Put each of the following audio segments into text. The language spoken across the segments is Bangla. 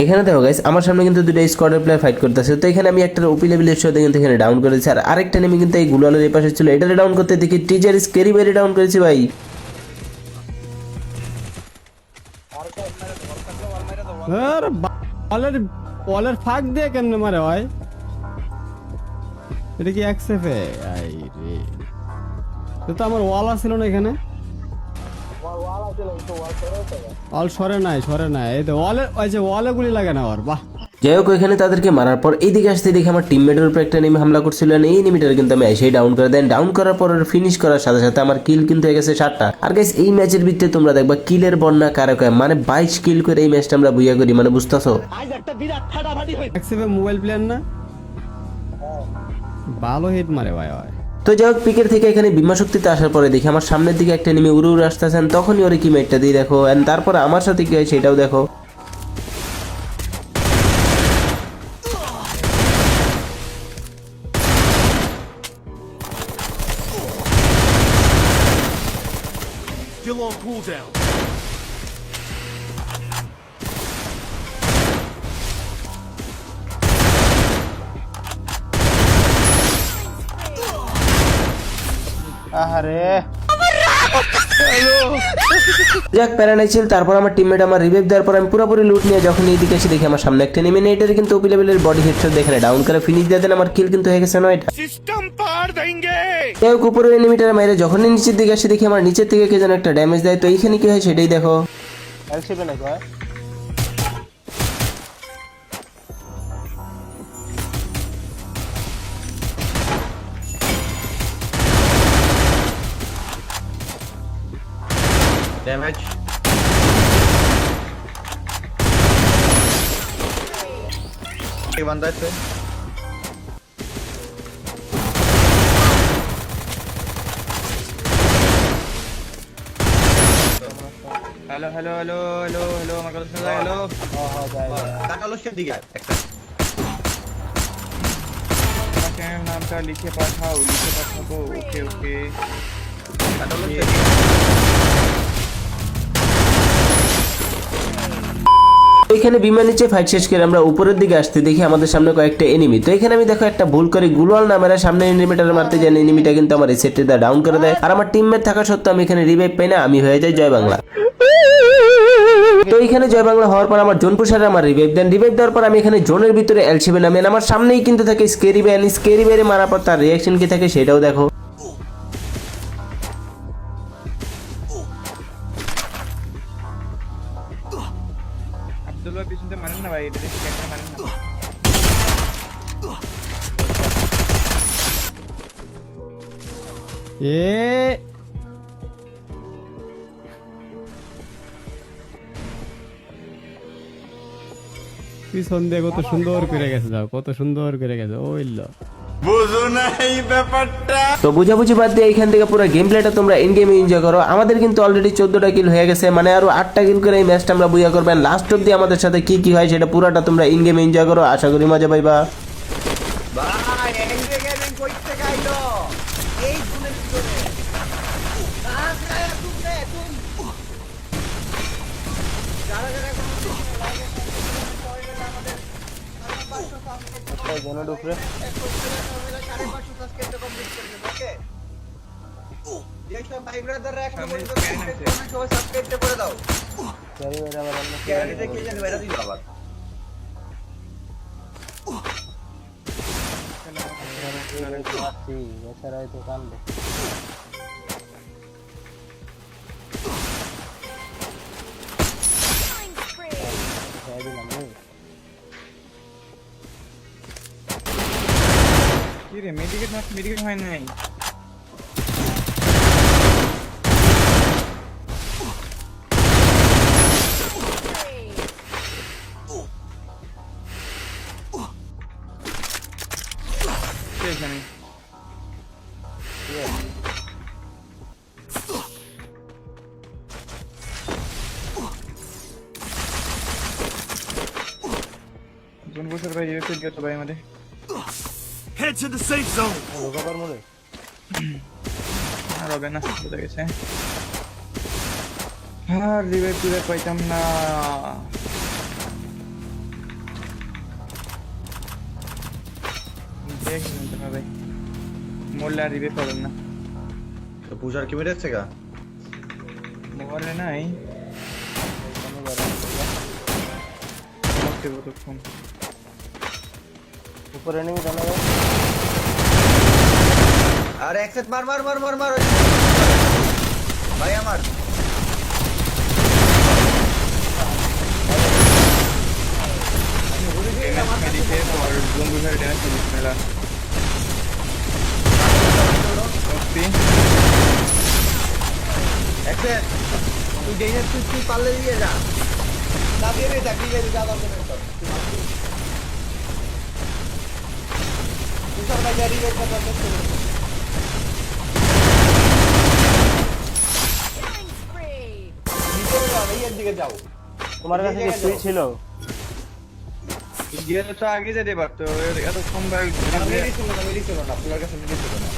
এখানে দেখো গাইস আমার সামনে কিন্তু দুটো স্কোয়াডের প্লেয়ার ফাইট করতেছে। তো এখানে আমি একটা ওপি লেভেলের সাথে কিন্তু এখানে ডাউন করেছি, আর আরেকটা নেমে কিন্তু এই গুলালের এই পাশে ছিল, এটারে ডাউন করতে দেখি টিজার স্কেরি বেরি ডাউন করেছি ভাই। আরে বলের বলের ফাঁক দিয়ে কেমনে মারে ভাই? এটা কি একসেফে? আই রে, তো আমার ওয়াল ছিল না এখানে। ওয়াল সরে নাই, সরে নাই। এই তো ওয়ালে, ওই যে ওয়ালে গুলি লাগে না আর। বাহ, যাই হোক এখানে তাদেরকে মারার পর এইদিকে আসতে দেখে আমার টিমমেটের উপর একটা নেমে হামলা করছিল, এই নেমিটার কিন্তু আমি এসেই ডাউন করে দেন। ডাউন করার পর ফিনিশ করার সাথে সাথে আমার কিল কিন্তু হয়ে গেছে 7টা। আর গাইস এই ম্যাচের ভিতরে তোমরা দেখবা কিলের বন্যা কারে কয়, মানে 22 কিল করে এই ম্যাচটা আমরা বুইয়া করি, মানে বুঝতাছো। একসেফে মোবাইল প্লেয়ার না, ভালো হিট মারে ভাই ভাই। তো যাই হোক পিকের থেকে এখানে বিমা শক্তিতে আসার পরে দেখি আমার সামনের দিকে একটা নেমে উড়ে উড়ে আসতেছেন, তখনই ওরে কি মেটটা দিয়ে দেখো, এন্ড তারপর আমার সাথে কি হয় সেটাও দেখো। Still on cooldown. যাক প্যারা নাই ছিল। তারপর আমার টিমমেট আমার রিভাইভ দেওয়ার পর আমি পুরোপুরি লুট নিয়ে যখন এইদিকে এসে দেখি আমার সামনে একটা নেমে নেটারে কিন্তু ওপি লেভেলের বডি হেডশট দেখে ডাউন করে ফিনিশ দিয়ে দেন। আমার কিল কিন্তু হয়ে গেছে 9টা। System पार देंगे. যাই হোক উপরে এনিমিটার মাইরে যখনই নিচের দিকে আসে দেখি আমার নিচের থেকে কে যেন একটা ড্যামেজ দেয়। তো এইখানে কি হয় সেটাই দেখো। Damage. एक बंदा है hello hello hello hello hello আমার কথা শোনা যায়? হ্যালো তাকালো সে দিকে একটা আমাকে নামটা লিখে পাঠাও, লিখে পাঠাবো। ওকে ওকে তাকালো সে এখানে বিমান নিচে ফাইট শেষ করে আমরা উপরের দিকে আসতে দেখি আমাদের সামনে কয়েকটা এনিমি। তো এখানে আমি দেখো একটা ভুল করে গুলওয়াল না মেরে সামনে এনিমিটার মারতে যাই, এনিমিটা কিন্তু আমার রিসেটে দা ডাউন করে দেয়। আর আমার টিমমেট থাকা সত্ত্বেও আমি এখানে রিভাইভ পাই না, আমি হয়ে যাই জয় বাংলা। তো এখানে জয় বাংলা হওয়ার পর আমার জোন পুষারে আমার রিভাইভ দেন। রিভাইভ দেওয়ার পর আমি এখানে জোনের ভিতরে এলসিবে নামেন, আমার সামনেই কিন্তু থাকে স্কেরি ব্যান। স্কেরি ব্যানে মারার পর তার রিয়াকশন কি থাকে সেটাও দেখো। আব্দুল ভাই পিছনতে মারেন না ভাই, এটা দেখি একটা মারেন না। এ পিছন দিয়ে কত সুন্দর করে গেছে, যাও কত সুন্দর করে গেছে। ওইল বুঝো না এই ব্যাপারটা. তো বুঝাবুঝি বাদ দিয়ে এখান থেকে পুরো গেম প্লেটা তোমরা ইন গেমে এনজয় করো। আমাদের কিন্তু অলরেডি 14টা কিল হয়ে গেছে, মানে আরো 8টা কিল করে এই ম্যাচটা আমরা বুইয়া করবেন। লাস্ট অব্দি আমাদের সাথে কি কি হয় সেটা পুরাটা তোমরা ইন গেমে এনজয় করো, আশা করি মজা পাইবা। ভাই এনজে গেমিং কইতে গাইলো এই গুণের ভিতরে যারা যারা কি রে মেডিকেট হয় নাই। এখানে জোন বসে ভাই এর থেকে তো ভাই আমাদের Head to the safe zone. আর হবে না, বুঝে গেছে। আর রিভাইভ পাইতাম না। ভাই মোল্লা রিবে পাবেন না তো পূজার কি মেরেছে গা মোবাইলে নাই কতক্ষণ উপরে এনিমি জানা ভাই আরে একসেট মার মার মার মার মার ভাই আমার মেডিকে और জঙ্গি ধরে ড্যামেজ দিচ্ছে মেলা ওপি একসেট তুই যেই তুই পারলে দিয়ে যা না দিয়ে দে চাকরি দিয়ে যা দরকার নেই তোর তুই সব ভাই গাড়ি বের করতে নিচে যাও এই দিকে যাও তোমার কাছে কি সুই ছিল গিয়ে তো আগে যেতে পারতো এত সম্ভব মেডিসিন না আপনার কাছে মেডিসিন না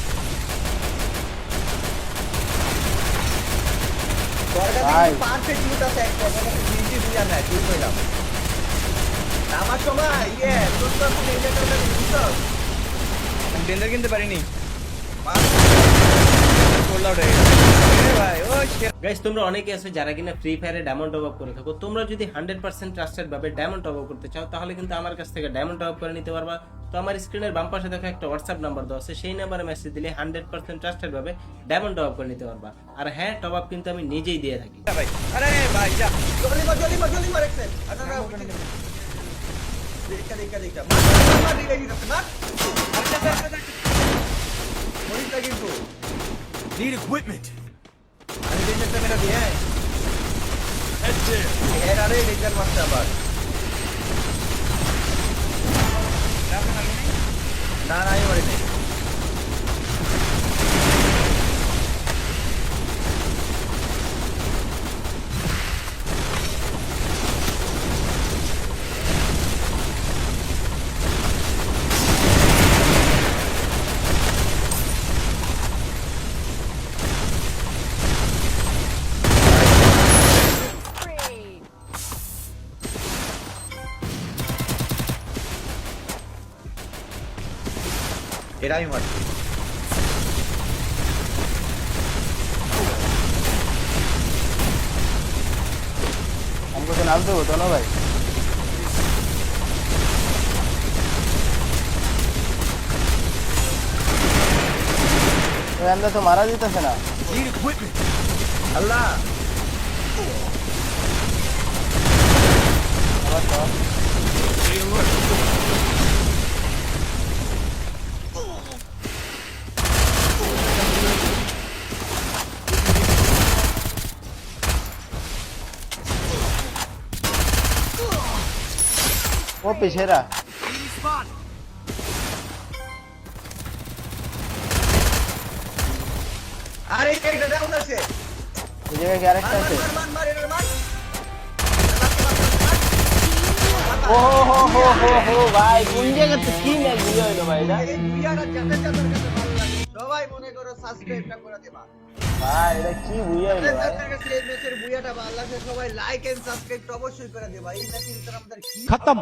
ভাই। পারফেক্ট লুট আছে এক কথা নিচে দিয়া না তুই কইলাম আমার সময় ইয়ে তোর তো তুমি এটা করতে দিছো ডেন্ডার কিনতে পারিনি মার সোল্ড আউট হয়ে ভাই ও গাইস তোমরা অনেকে আছো যারা কিনা ফ্রি ফায়ারে ডায়মন্ড টপ আপ করে থাকো তোমরা যদি 100% ট্রাস্টেড ভাবে ডায়মন্ড টপ আপ করতে চাও তাহলে কিন্তু আমার কাছ থেকে ডায়মন্ড টপ আপ করে নিতে পারবা তো আমার স্ক্রিনের বাম পাশে দেখো একটা হোয়াটসঅ্যাপ নাম্বার দেওয়া আছে সেই নাম্বারে মেসেজ দিলে 100% ট্রাস্টেড ভাবে ডায়মন্ড টপ আপ করে নিতে পারবা আর হ্যাঁ টপ আপ কিন্তু আমি নিজেই দিয়ে থাকি ভাই আরে ভাই যা জলদি মার একসেট আচ্ছা না দেখা মার মার মরিটা কিন্তু Need equipment. আমি ডেঞ্জারটা মেরা দিয়ে Head there. এর আরে ডেঞ্জার মারতে আবার না না এই মারি নেই এরা আমি মারছি हमको तो नाम दो दोनों भाई अंदर तो मारा जीता से ना Need equipment. আল্লাহ Stay alert. वो पीछे रहा Enemy spot. আরে একটা ডাউন আছে ये जगह क्या মার रखता है মার মার মার এর মার ओ हो भाई कुंजे का तो की मैच दिया है भाई ना এই বুইয়াটা যাতে যাতে কাছে ভালো লাগে সবাই মনে করো সাবস্ক্রাইবটা করে দেবা भाई এটা কি বুঝাই আপনাদের ভাই কাছে এই ম্যাচের বুইয়াটা ভালো লাগলে সবাই লাইক এন্ড সাবস্ক্রাইব অবশ্যই করে দেবা এই ম্যাচের ভিতরে আমাদের কি खत्म